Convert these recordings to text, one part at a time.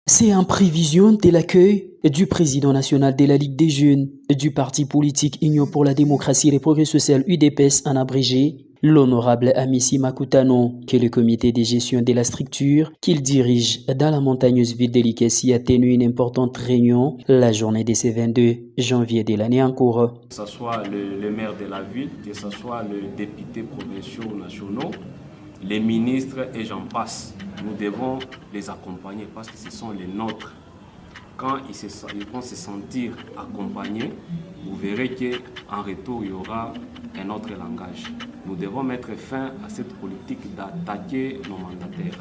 C'est en prévision de l'accueil du président national de la Ligue des jeunes du parti politique Union pour la démocratie et le progrès social UDPS en abrégé, l'honorable Amissi Makutano, que le comité de gestion de la structure qu'il dirige dans la montagneuse ville de Likessi a tenu une importante réunion la journée de ce 22 janvier de l'année en cours. Que ce soit le maire de la ville, que ce soit le député provinciaux ou nationaux, les ministres et j'en passe, nous devons les accompagner parce que ce sont les nôtres. Quand ils vont se sentir accompagnés, vous verrez qu'en retour, il y aura un autre langage. Nous devons mettre fin à cette politique d'attaquer nos mandataires.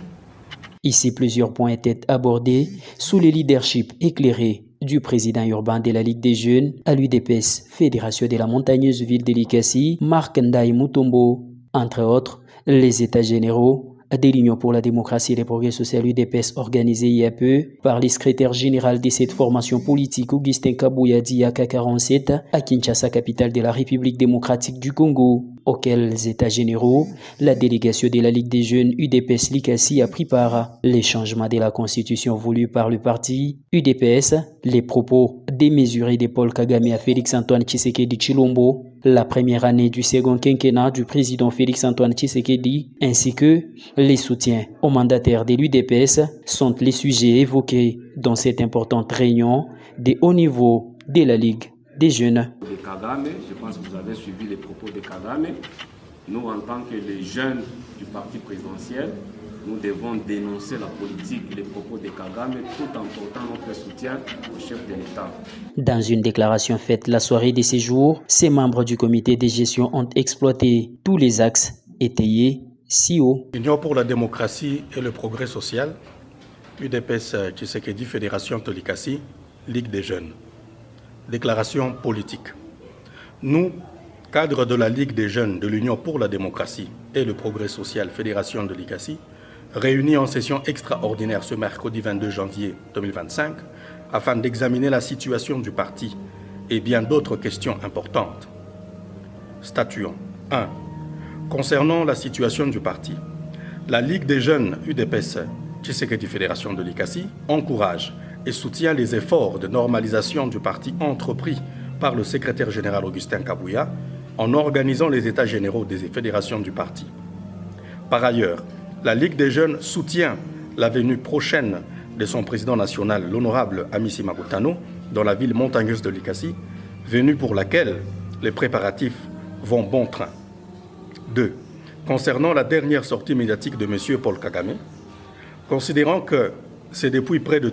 Ici, plusieurs points étaient abordés sous le leadership éclairé du président urbain de la Ligue des jeunes à l'UDPS, Fédération de la montagneuse ville de Likessi, Marc Ndaï Mutombo. Entre autres, les états généraux de l'Union pour la démocratie et le progrès social UDPS organisés il y a peu par le secrétaire général de cette formation politique Augustin Kabouya Diaka 47 à Kinshasa, capitale de la République démocratique du Congo, auxquels les états généraux, la délégation de la Ligue des jeunes UDPS Likessi a pris part. Les changements de la constitution voulus par le parti UDPS, les propos démesurés de Paul Kagame à Félix-Antoine Tshisekedi Tshilombo, la première année du second quinquennat du président Félix-Antoine Tshisekedi, ainsi que les soutiens aux mandataires de l'UDPS sont les sujets évoqués dans cette importante réunion de haut niveau de la Ligue des jeunes. De Kagame, je pense que vous avez suivi les propos de Kagame. Nous, en tant que les jeunes du parti présidentiel, nous devons dénoncer la politique et les propos de Kagame tout en portant notre soutien au chef de l'État. Dans une déclaration faite la soirée de ces jours, ces membres du comité de gestion ont exploité tous les axes étayés si haut. Union pour la démocratie et le progrès social, UDPS Tshisekedi Fédération de Likessi, Ligue des jeunes. Déclaration politique. Nous, cadres de la Ligue des jeunes de l'Union pour la démocratie et le progrès social Fédération de Likessi, réunis en session extraordinaire ce mercredi 22 janvier 2025, afin d'examiner la situation du parti et bien d'autres questions importantes. Statuons. 1. Concernant la situation du parti, la Ligue des jeunes UDPS Tshisekedi Fédération de Likessi encourage et soutient les efforts de normalisation du parti entrepris par le secrétaire général Augustin Kabouya en organisant les états généraux des fédérations du parti. Par ailleurs, la Ligue des jeunes soutient la venue prochaine de son président national, l'honorable Amissi Makutano, dans la ville montagneuse de Likessi, venue pour laquelle les préparatifs vont bon train. 2. Concernant la dernière sortie médiatique de M. Paul Kagame, considérant que c'est depuis près de